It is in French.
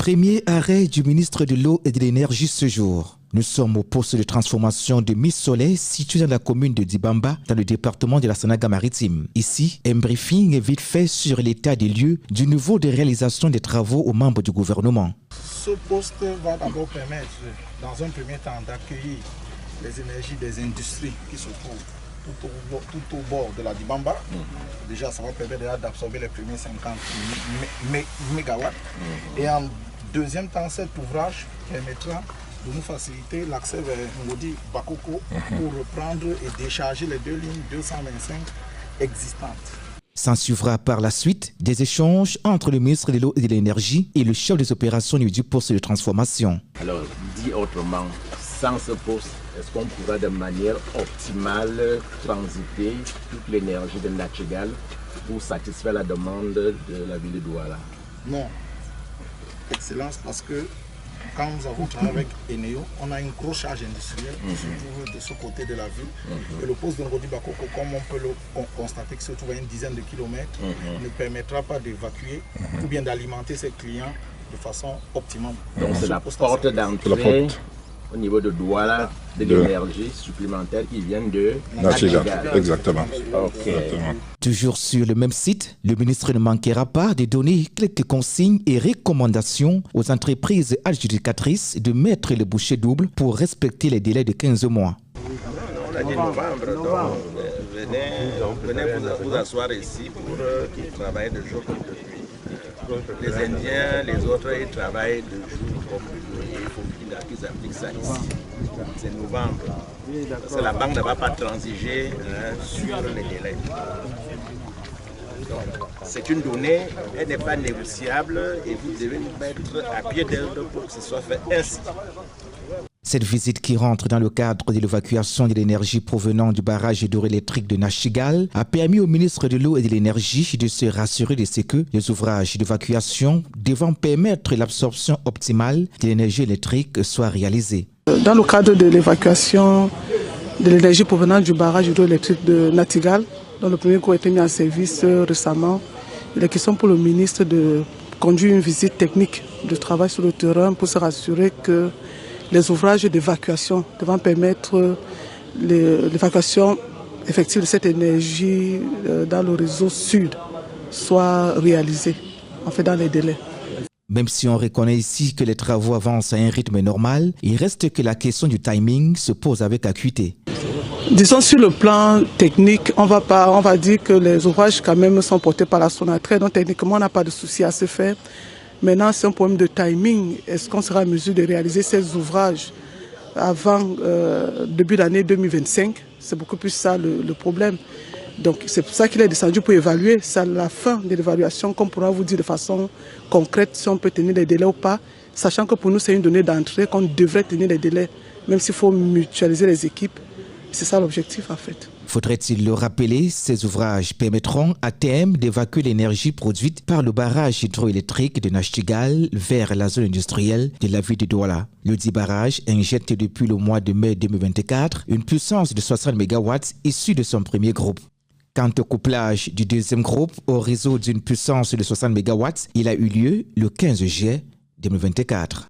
Premier arrêt du ministre de l'Eau et de l'Énergie ce jour. Nous sommes au poste de transformation de Mis-Soleil situé dans la commune de Dibamba, dans le département de la Sanaga-Maritime. Ici, un briefing est vite fait sur l'état des lieux du niveau de réalisation des travaux aux membres du gouvernement. Ce poste va d'abord permettre, dans un premier temps, d'accueillir les énergies des industries qui se trouvent tout au bord de la Dibamba. Déjà, ça va permettre d'absorber les premiers 50 mégawatts. Et en deuxième temps, cet ouvrage permettra de nous faciliter l'accès vers Ngodi Bakoko pour reprendre et décharger les deux lignes 225 existantes. S'en suivra par la suite des échanges entre le ministre de l'Eau et de l'Énergie et le chef des opérations du poste de transformation. Alors, dit autrement, sans ce poste, est-ce qu'on pourra de manière optimale transiter toute l'énergie de Nachigal pour satisfaire la demande de la ville de Douala? Non, Excellence, parce que quand nous avons travaillé avec Eneo, on a une grosse charge industrielle qui se trouve de ce côté de la ville. Et le poste de Ngodi Bakoko, comme on peut le constater, qui se trouve à une dizaine de kilomètres, ne permettra pas d'évacuer ou bien d'alimenter ses clients de façon optimale. Donc c'est la porte d'entrée au niveau de Douala de l'énergie supplémentaire qui vient de Nachigal. Exactement. Okay. Exactement. Toujours sur le même site, le ministre ne manquera pas de donner quelques consignes et recommandations aux entreprises adjudicatrices de mettre le bouchée double pour respecter les délais de 15 mois. On a dit novembre, donc venez vous asseoir ici pour travailler de jour comme de nuit. Les Indiens, les autres, ils travaillent de jour comme de nuit. Il faut qu'ils appliquent ça ici. C'est novembre. Parce que la banque ne va pas transiger sur les délais. C'est une donnée, elle n'est pas négociable et vous devez nous mettre à pied d'œuvre pour que ce soit fait ainsi. Cette visite qui rentre dans le cadre de l'évacuation de l'énergie provenant du barrage hydroélectrique de Nachigal a permis au ministre de l'Eau et de l'Énergie de se rassurer de ce que les ouvrages d'évacuation devant permettre l'absorption optimale de l'énergie électrique soient réalisés. Dans le cadre de l'évacuation de l'énergie provenant du barrage hydroélectrique de Nachigal, dont le premier cours a été mis en service récemment, il est question pour le ministre de conduire une visite technique de travail sur le terrain pour se rassurer que les ouvrages d'évacuation devant permettre l'évacuation effective de cette énergie dans le réseau sud soient réalisés, en fait dans les délais. Même si on reconnaît ici que les travaux avancent à un rythme normal, il reste que la question du timing se pose avec acuité. Disons sur le plan technique, on va dire que les ouvrages quand même sont portés par la Sonatrach, donc techniquement on n'a pas de souci à se faire. Maintenant, c'est un problème de timing. Est-ce qu'on sera en mesure de réaliser ces ouvrages avant début d'année 2025? C'est beaucoup plus ça le problème. Donc c'est pour ça qu'il est descendu pour évaluer. C'est à la fin de l'évaluation qu'on pourra vous dire de façon concrète si on peut tenir les délais ou pas, sachant que pour nous c'est une donnée d'entrée qu'on devrait tenir les délais, même s'il faut mutualiser les équipes. C'est ça l'objectif en fait. Faudrait-il le rappeler, ces ouvrages permettront à terme d'évacuer l'énergie produite par le barrage hydroélectrique de Nachigal vers la zone industrielle de la ville de Douala. Le dit barrage injecte depuis le mois de mai 2024 une puissance de 60 MW issue de son premier groupe. Quant au couplage du deuxième groupe au réseau d'une puissance de 60 MW, il a eu lieu le 15 juillet 2024.